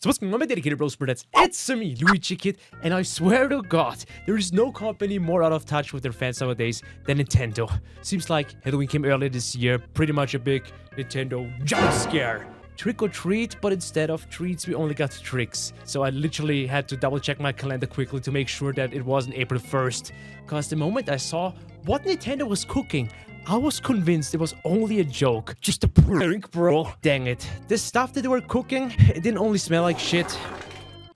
So what's going on, my dedicated bros, that's it's me, Luigikid, and I swear to God, there is no company more out of touch with their fans nowadays than Nintendo. Seems like Halloween came earlier this year, pretty much a big Nintendo jump scare. Trick or treat, but instead of treats, we only got tricks. So I literally had to double check my calendar quickly to make sure that it wasn't April 1st. Cause the moment I saw what Nintendo was cooking, I was convinced it was only a joke. Just a prank, bro. Dang it. The stuff that they were cooking, it didn't only smell like shit.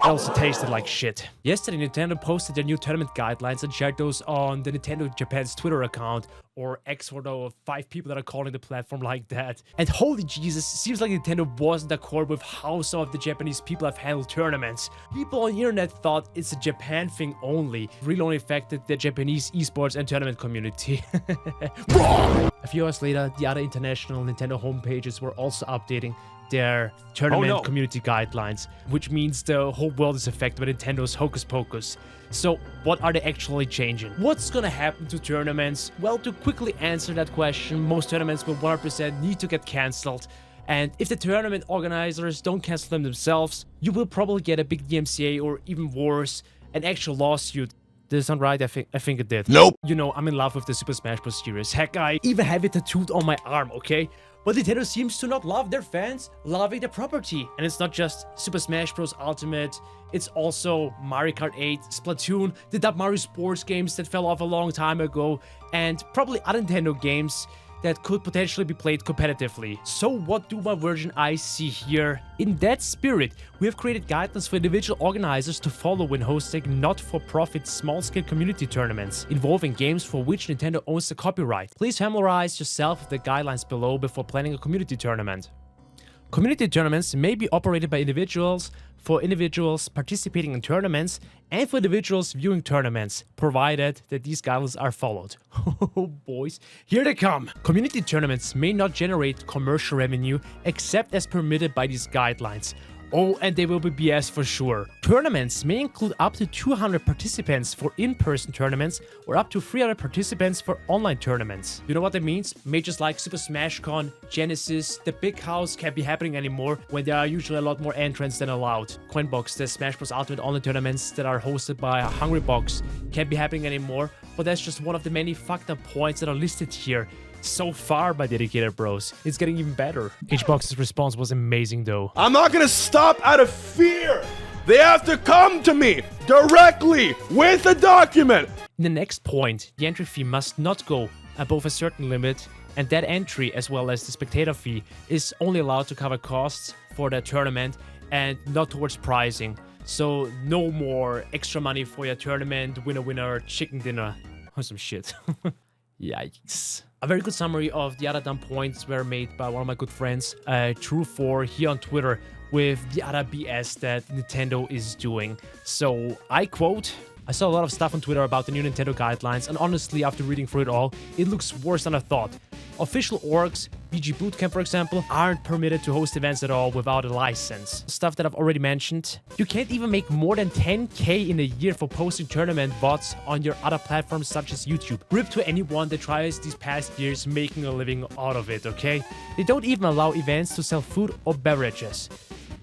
It also tasted like shit. Yesterday, Nintendo posted their new tournament guidelines and shared those on the Nintendo Japan's Twitter account, or X for the 5 people that are calling the platform like that. And holy Jesus, seems like Nintendo wasn't accord with how some of the Japanese people have handled tournaments. People on the internet thought it's a Japan thing only. It really only affected the Japanese esports and tournament community. Wrong! A few hours later, the other international Nintendo homepages were also updating their tournament community guidelines, which means the whole world is affected by Nintendo's hocus pocus. So what are they actually changing? What's gonna happen to tournaments? Well, to quickly answer that question, most tournaments will 100% need to get cancelled. And if the tournament organizers don't cancel them themselves, you will probably get a big DMCA or even worse, an actual lawsuit. Did it sound right? I think it did. Nope. You know, I'm in love with the Super Smash Bros. Series. Heck, I even have it tattooed on my arm, okay? But Nintendo seems to not love their fans loving the property. And it's not just Super Smash Bros. Ultimate, it's also Mario Kart 8, Splatoon, the Dub Mario Sports games that fell off a long time ago, and probably other Nintendo games that could potentially be played competitively. So what do my version eyes see here? In that spirit, we have created guidelines for individual organizers to follow when hosting not-for-profit small-scale community tournaments involving games for which Nintendo owns the copyright. Please familiarize yourself with the guidelines below before planning a community tournament. Community tournaments may be operated by individuals, for individuals participating in tournaments, and for individuals viewing tournaments, provided that these guidelines are followed. Oh boys, here they come! Community tournaments may not generate commercial revenue except as permitted by these guidelines. Oh, and they will be BS for sure. Tournaments may include up to 200 participants for in-person tournaments or up to 300 participants for online tournaments. You know what that means? Majors like Super Smash Con, Genesis, the Big House can't be happening anymore when there are usually a lot more entrants than allowed. Coinbox, the Smash Bros. Ultimate online tournaments that are hosted by Hungrybox can't be happening anymore, but that's just one of the many fucked up points that are listed here. So far, my dedicated bros, it's getting even better. HBox's response was amazing though. I'm not gonna stop out of fear. They have to come to me directly with a document. In the next point, the entry fee must not go above a certain limit, and that entry, as well as the spectator fee, is only allowed to cover costs for the tournament and not towards pricing. So no more extra money for your tournament, winner, chicken dinner, or some shit. Yikes. A very good summary of the other dumb points were made by one of my good friends, True4, here on Twitter, with the other BS that Nintendo is doing. So, I quote, I saw a lot of stuff on Twitter about the new Nintendo guidelines, and honestly, after reading through it all, it looks worse than I thought. Official orgs, BG Bootcamp for example, aren't permitted to host events at all without a license. Stuff that I've already mentioned. You can't even make more than 10k in a year for posting tournament bots on your other platforms such as YouTube. RIP to anyone that tries these past years making a living out of it, okay? They don't even allow events to sell food or beverages.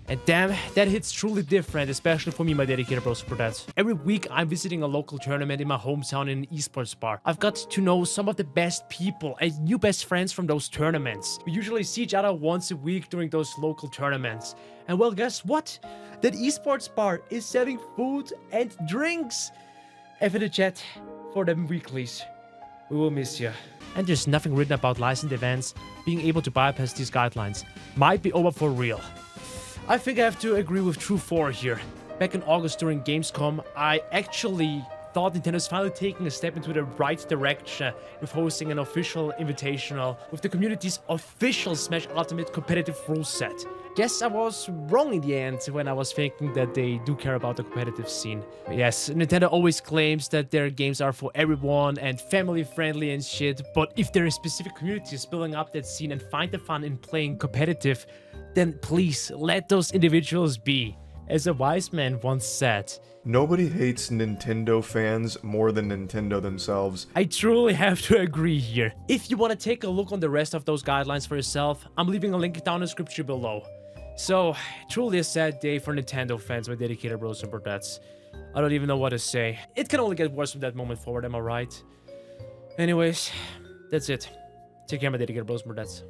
And damn, that hits truly different, especially for me, my dedicated bros for that. Every week, I'm visiting a local tournament in my hometown in an esports bar. I've got to know some of the best people and new best friends from those tournaments. We usually see each other once a week during those local tournaments. And well, guess what? That esports bar is selling food and drinks. F in the chat for them weeklies. We will miss you. And there's nothing written about licensed events being able to bypass these guidelines. Might be over for real. I think I have to agree with True4 here. Back in August during Gamescom, I actually thought Nintendo's finally taking a step into the right direction with hosting an official invitational with the community's official Smash Ultimate competitive rule set. Guess I was wrong in the end when I was thinking that they do care about the competitive scene. Yes, Nintendo always claims that their games are for everyone and family friendly and shit, but if there are specific communities building up that scene and find the fun in playing competitive, then please let those individuals be. As a wise man once said, Nobody hates Nintendo fans more than Nintendo themselves. I truly have to agree here. If you want to take a look on the rest of those guidelines for yourself, I'm leaving a link down in the description below. So, truly a sad day for Nintendo fans, my dedicated bros and brodettes. I don't even know what to say. It can only get worse from that moment forward, am I right? Anyways, that's it. Take care, my dedicated bros and brodettes.